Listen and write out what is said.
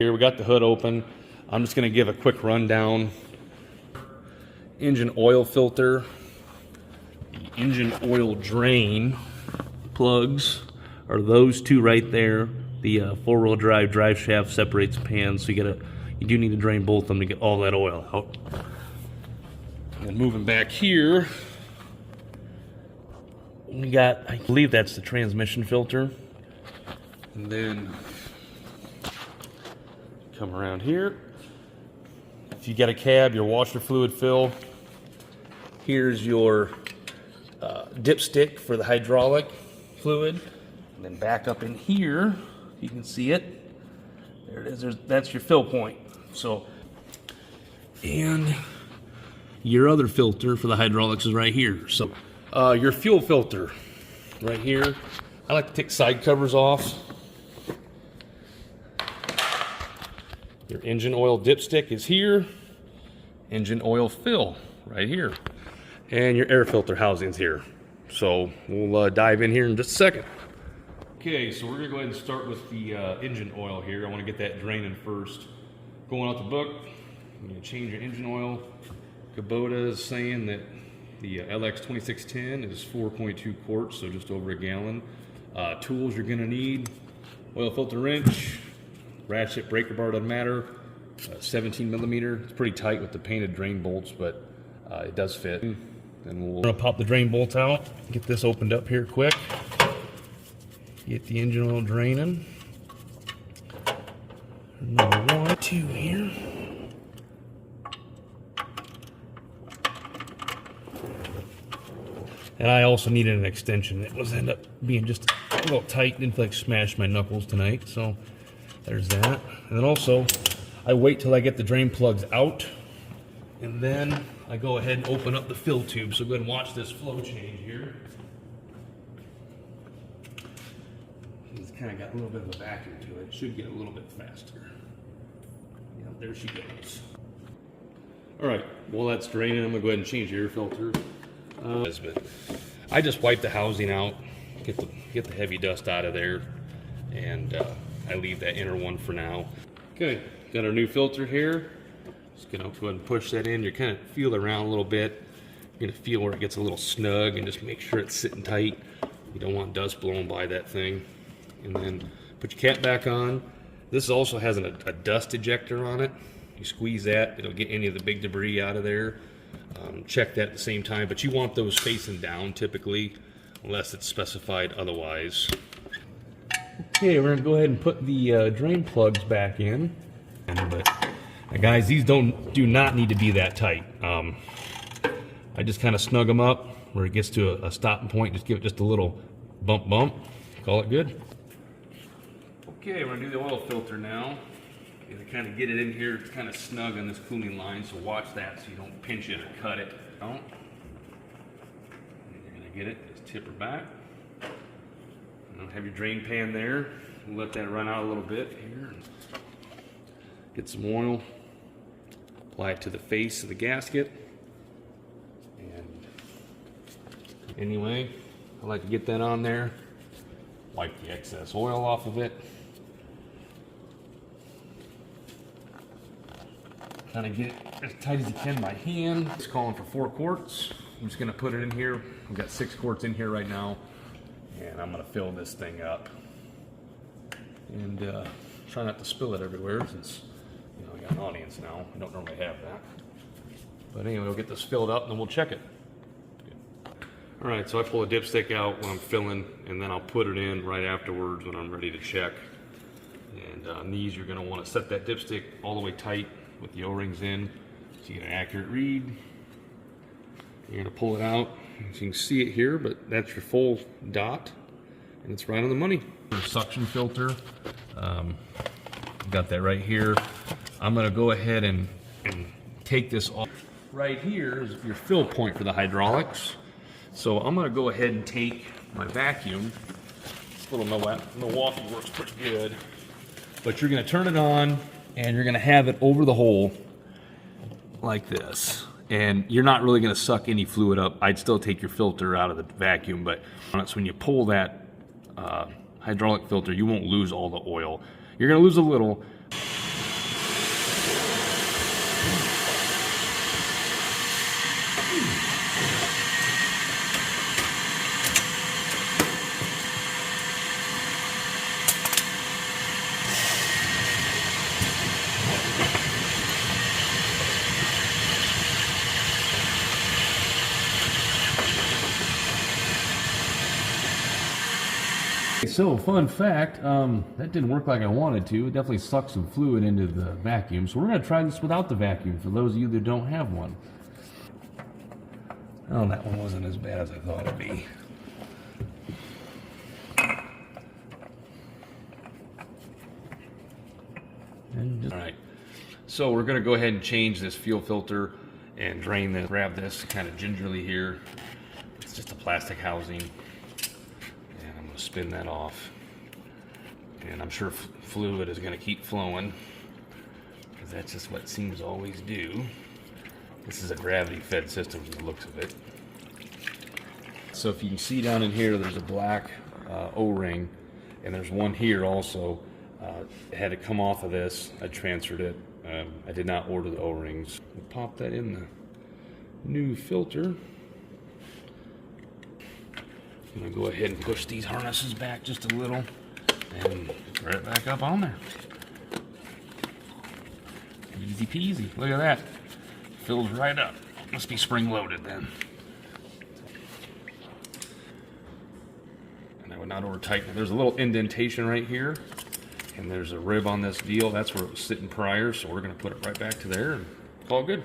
Here we got the hood open. I'm just going to give a quick rundown. Engine oil filter, the engine oil drain plugs are those two right there. The four-wheel drive shaft separates pans, so you do need to drain both of them to get all that oil out. And moving back here, we got, I believe that's the transmission filter. And then come around here. If you got a cab, your washer fluid fill. Here's your dipstick for the hydraulic fluid. And then back up in here, you can see it. There it is. That's your fill point. So, and your other filter for the hydraulics is right here. So, your fuel filter right here. I like to take side covers off. Your engine oil dipstick is here. Engine oil fill right here. And your air filter housing's here. So we'll dive in here in just a second. Okay, so we're gonna go ahead and start with the engine oil here. I wanna get that draining first. Going out the book, I'm gonna change your engine oil. Kubota is saying that the LX2610 is 4.2 quarts, so just over a gallon. Tools you're gonna need: oil filter wrench, ratchet breaker bar, doesn't matter, 17 millimeter. It's pretty tight with the painted drain bolts, but it does fit. Then we're gonna pop the drain bolts out, get this opened up here quick, get the engine oil draining. Number 1, 2 here. And I also needed an extension. It was end up being just a little tight. Didn't feel like smash my knuckles tonight, so there's that. And then also, I wait till I get the drain plugs out, and then I go ahead and open up the fill tube. So go ahead and watch this flow change here. It's kind of got a little bit of a vacuum to it. It should get a little bit faster. Yeah, there she goes. All right, well that's draining. I'm gonna go ahead and change the air filter. But I just wipe the housing out, get the heavy dust out of there, and I leave that inner one for now. Okay, got our new filter here. Just gonna go ahead and push that in. You're kind of feel around a little bit. You're gonna feel where it gets a little snug, and just make sure it's sitting tight. You don't want dust blowing by that thing. And then put your cap back on. This also has a dust ejector on it. You squeeze that, it'll get any of the big debris out of there. Check that at the same time, but you want those facing down typically, unless it's specified otherwise. Okay, we're gonna go ahead and put the drain plugs back in. But guys, these do not need to be that tight. I just kind of snug them up where it gets to a stopping point. Just give it just a little bump, call it good. Okay, we're gonna do the oil filter now. To kind of get it in here, it's kind of snug on this cooling line, so watch that so you don't pinch it or cut it. Don't. You're gonna get it, just tip her back. Have your drain pan there. Let that run out a little bit here. Get some oil. Apply it to the face of the gasket. And anyway, I like to get that on there. Wipe the excess oil off of it. Kind of get it as tight as you can by hand. It's calling for 4 quarts. I'm just gonna put it in here. We've got 6 quarts in here right now, and I'm gonna fill this thing up. And try not to spill it everywhere, since I got an audience now. I don't normally have that. But anyway, we'll get this filled up and then we'll check it. All right, so I pull a dipstick out when I'm filling, and then I'll put it in right afterwards when I'm ready to check. And on these, you're gonna wanna set that dipstick all the way tight with the O-rings in, so you get an accurate read. You're gonna pull it out, so you can see it here, but that's your full dot, and it's right on the money. The suction filter, got that right here. I'm gonna go ahead and take this off. Right here is your fill point for the hydraulics. So I'm gonna go ahead and take my vacuum. This little Milwaukee works pretty good, but you're gonna turn it on, and you're gonna have it over the hole like this. And you're not really gonna suck any fluid up. I'd still take your filter out of the vacuum, but so when you pull that hydraulic filter, you won't lose all the oil. You're gonna lose a little. so fun fact, that didn't work like I wanted to. It definitely sucked some fluid into the vacuum. So we're going to try this without the vacuum for those of you that don't have one. Oh, that one wasn't as bad as I thought it'd be. All right, so we're going to go ahead and change this fuel filter and drain this. Grab this kind of gingerly here. It's just a plastic housing. And I'm going to spin that off. And I'm sure fluid is going to keep flowing, because that's just what it seems to always do. This is a gravity-fed system from the looks of it. So if you can see down in here, there's a black O-ring, and there's one here also. It had to come off of this. I transferred it. I did not order the O-rings. We'll pop that in the new filter. I'm going to go ahead and push these harnesses back just a little and right back up on there. Easy peasy. Look at that. Fills right up. Must be spring loaded then. And I would not over tighten it. There's a little indentation right here, and there's a rib on this deal. That's where it was sitting prior, so we're going to put it right back to there and call it good.